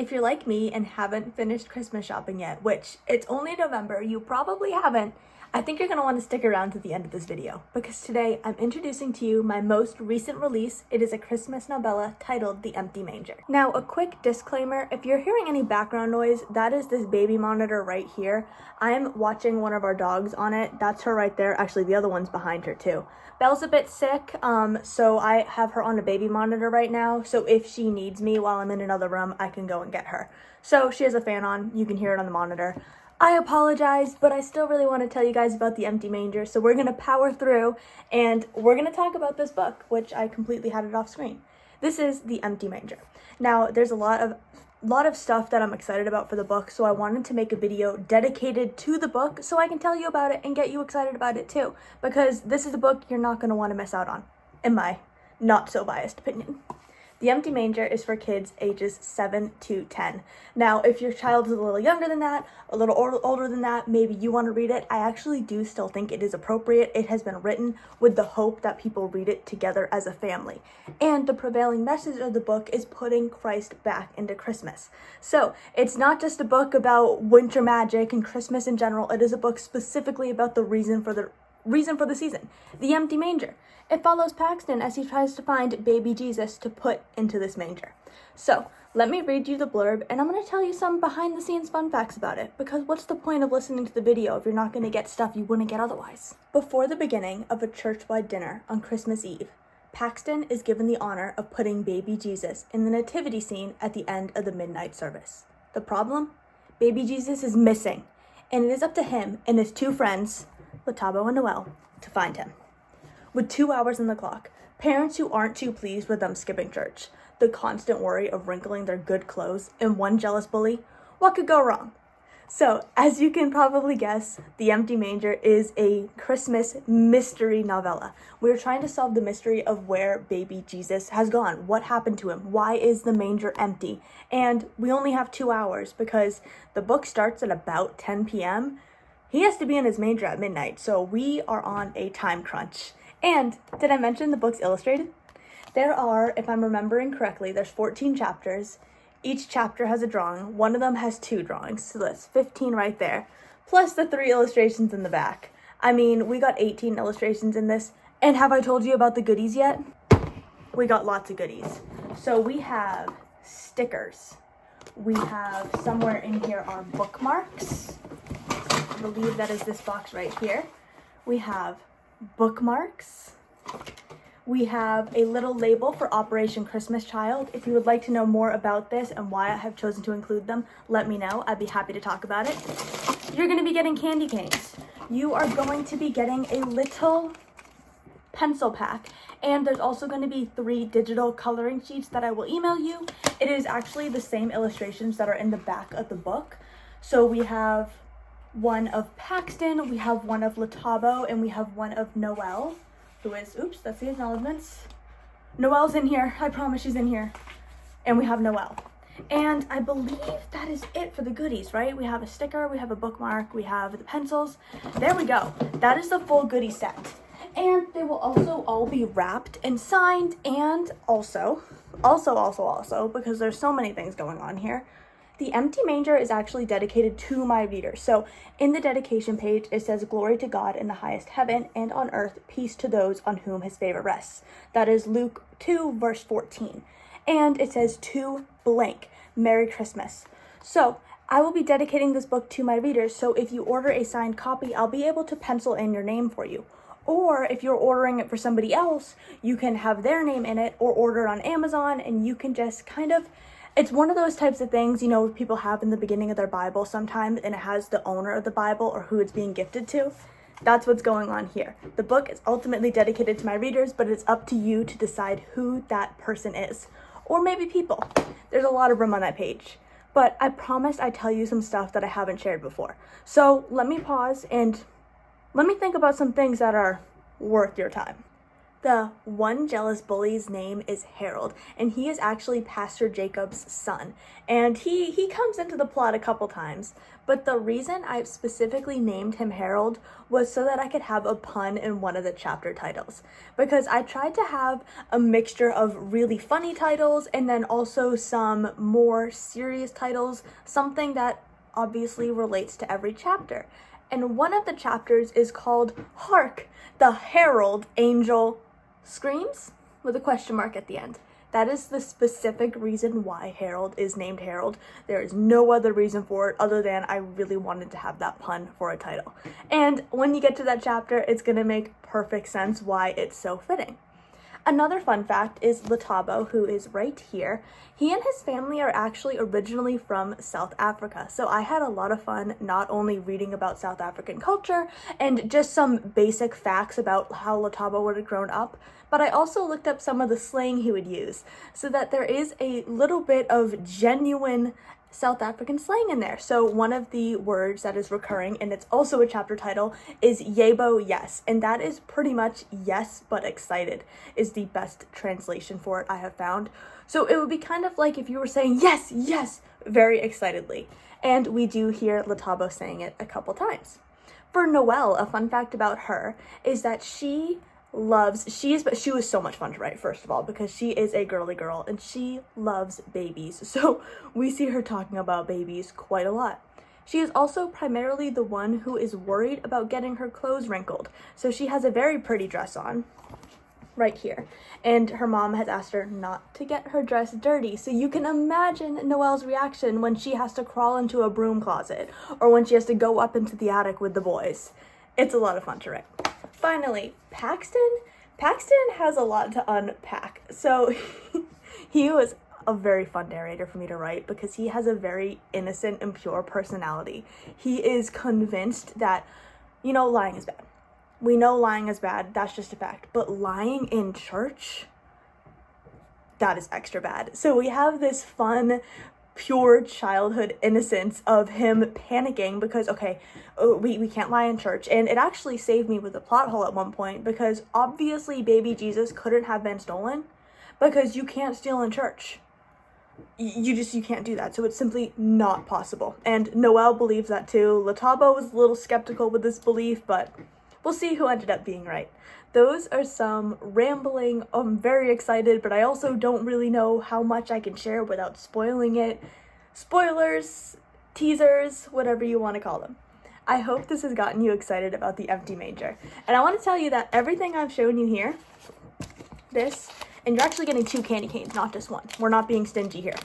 If you're like me and haven't finished Christmas shopping yet, which it's only November, you probably haven't, I think you're going to want to stick around to the end of this video because today I'm introducing to you my most recent release. It is a Christmas novella titled The Empty Manger. Now, a quick disclaimer, if you're hearing any background noise, that is this baby monitor right here. I'm watching one of our dogs on it. That's her right there. Actually, the other one's behind her too. Belle's a bit sick, so I have her on a baby monitor right now. So if she needs me while I'm in another room, I can go and get her. So she has a fan on. You can hear it on the monitor. I apologize, but I still really want to tell you guys about The Empty Manger, so we're going to power through, and we're going to talk about this book, which I completely had it off screen. This is The Empty Manger. Now, there's a lot of stuff that I'm excited about for the book, so I wanted to make a video dedicated to the book so I can tell you about it and get you excited about it too, because this is a book you're not going to want to miss out on, in my not-so-biased opinion. The Empty Manger is for kids ages 7 to 10. Now, if your child is a little younger than that, a little older than that, maybe you want to read it, I actually do still think it is appropriate. It has been written with the hope that people read it together as a family. And the prevailing message of the book is putting Christ back into Christmas. So, it's not just a book about winter magic and Christmas in general. It is a book specifically about the reason for the season, the empty manger. It follows Paxton as he tries to find baby Jesus to put into this manger. So, let me read you the blurb, and I'm going to tell you some behind-the-scenes fun facts about it, because what's the point of listening to the video if you're not going to get stuff you wouldn't get otherwise? Before the beginning of a church-wide dinner on Christmas Eve, Paxton is given the honor of putting baby Jesus in the nativity scene at the end of the midnight service. The problem? Baby Jesus is missing, and it is up to him and his two friends, Latabo and Noel, to find him. With 2 hours on the clock, parents who aren't too pleased with them skipping church, the constant worry of wrinkling their good clothes, and one jealous bully, what could go wrong? So, as you can probably guess, The Empty Manger is a Christmas mystery novella. We're trying to solve the mystery of where baby Jesus has gone. What happened to him? Why is the manger empty? And we only have 2 hours because the book starts at about 10 p.m. He has to be in his manger at midnight, so we are on a time crunch. And did I mention the book's illustrated? There are, if I'm remembering correctly, there's 14 chapters. Each chapter has a drawing. One of them has 2 drawings, so that's 15 right there, plus the 3 illustrations in the back. I mean, we got 18 illustrations in this. And have I told you about the goodies yet? We got lots of goodies. So we have stickers. We have somewhere in here our bookmarks. I believe that is this box right here. We have bookmarks. We have a little label for Operation Christmas Child. If you would like to know more about this and why I have chosen to include them, let me know. I'd be happy to talk about it. You're going to be getting candy canes. You are going to be getting a little pencil pack, and there's also going to be 3 digital coloring sheets that I will email you. It is actually the same illustrations that are in the back of the book. So we have one of Paxton, we have one of Latabo, and we have one of Noel, who is, oops, that's the acknowledgements. Noel's in here, I promise she's in here. And we have Noel. And I believe that is it for the goodies, right? We have a sticker, we have a bookmark, we have the pencils. There we go. That is the full goodie set. And they will also all be wrapped and signed, and also, because there's so many things going on here, The Empty Manger is actually dedicated to my readers. So in the dedication page, it says, "Glory to God in the highest heaven, and on earth peace to those on whom his favor rests." That is Luke 2, verse 14. And it says, "To blank, Merry Christmas." So I will be dedicating this book to my readers, so if you order a signed copy, I'll be able to pencil in your name for you. Or if you're ordering it for somebody else, you can have their name in it, or order it on Amazon, and you can just kind of, it's one of those types of things, you know, people have in the beginning of their Bible sometimes, and it has the owner of the Bible or who it's being gifted to. That's what's going on here. The book is ultimately dedicated to my readers, but it's up to you to decide who that person is. Or maybe people. There's a lot of room on that page. But I promised I'd tell you some stuff that I haven't shared before. So let me pause and let me think about some things that are worth your time. The one jealous bully's name is Harold, and he is actually Pastor Jacob's son. And he comes into the plot a couple times, but the reason I specifically named him Harold was so that I could have a pun in one of the chapter titles. Because I tried to have a mixture of really funny titles and then also some more serious titles, something that obviously relates to every chapter. And one of the chapters is called Hark, the Herald Angel Screams, with a question mark at the end. That is the specific reason why Harold is named Harold. There is no other reason for it other than I really wanted to have that pun for a title. And when you get to that chapter, it's going to make perfect sense why it's so fitting. Another fun fact is Latabo, who is right here. He and his family are actually originally from South Africa. So I had a lot of fun not only reading about South African culture and just some basic facts about how Latabo would have grown up, but I also looked up some of the slang he would use so that there is a little bit of genuine South African slang in there. So one of the words that is recurring, and it's also a chapter title, is yebo yes. And that is pretty much yes but excited is the best translation for it I have found. So it would be kind of like if you were saying yes, yes, very excitedly. And we do hear Latabo saying it a couple times. For Noelle, a fun fact about her is that she was so much fun to write, first of all, because she is a girly girl and she loves babies. So we see her talking about babies quite a lot. She is also primarily the one who is worried about getting her clothes wrinkled. So she has a very pretty dress on right here. And her mom has asked her not to get her dress dirty. So you can imagine Noelle's reaction when she has to crawl into a broom closet or when she has to go up into the attic with the boys. It's a lot of fun to write. Finally, Paxton has a lot to unpack. So he was a very fun narrator for me to write because he has a very innocent and pure personality. He is convinced that, lying is bad. We know lying is bad, that's just a fact. But lying in church, that is extra bad. So we have this fun, pure childhood innocence of him panicking because, we can't lie in church. And it actually saved me with a plot hole at one point because obviously baby Jesus couldn't have been stolen because you can't steal in church. You can't do that. So it's simply not possible. And Noelle believes that too. Latabo was a little skeptical with this belief, but we'll see who ended up being right. Those are some rambling, I'm very excited, but I also don't really know how much I can share without spoiling it. Spoilers, teasers, whatever you want to call them. I hope this has gotten you excited about the empty manger. And I want to tell you that everything I've shown you here, and you're actually getting 2 candy canes, not just one. We're not being stingy here.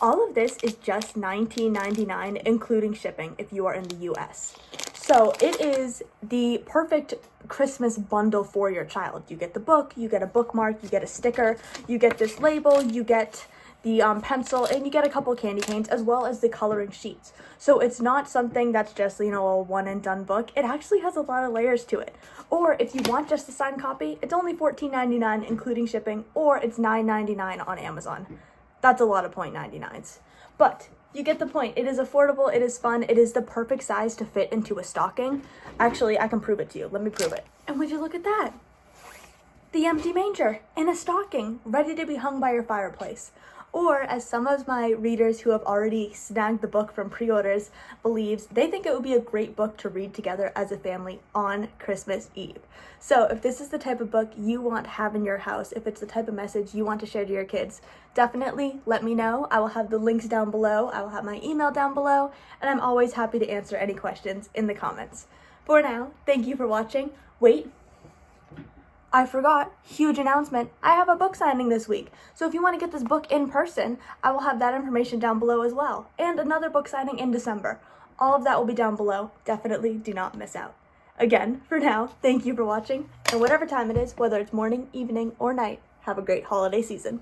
All of this is just $19.99, including shipping if you are in the US. So it is the perfect Christmas bundle for your child. You get the book, you get a bookmark, you get a sticker, you get this label, you get the pencil, and you get a couple candy canes as well as the coloring sheets. So it's not something that's just, a one and done book. It actually has a lot of layers to it. Or if you want just a signed copy, it's only $14.99 including shipping, or it's $9.99 on Amazon. That's a lot of .99s. But you get the point. It is affordable, it is fun, it is the perfect size to fit into a stocking. Actually, I can prove it to you. Let me prove it. And would you look at that? The empty manger in a stocking, ready to be hung by your fireplace. Or, as some of my readers who have already snagged the book from pre-orders believes, they think it would be a great book to read together as a family on Christmas Eve. So if this is the type of book you want to have in your house, if it's the type of message you want to share to your kids, definitely let me know. I will have the links down below. I will have my email down below, and I'm always happy to answer any questions in the comments. For now, thank you for watching. Wait. I forgot, huge announcement, I have a book signing this week. So if you want to get this book in person, I will have that information down below as well. And another book signing in December. All of that will be down below. Definitely do not miss out. Again, for now, thank you for watching. And whatever time it is, whether it's morning, evening, or night, have a great holiday season.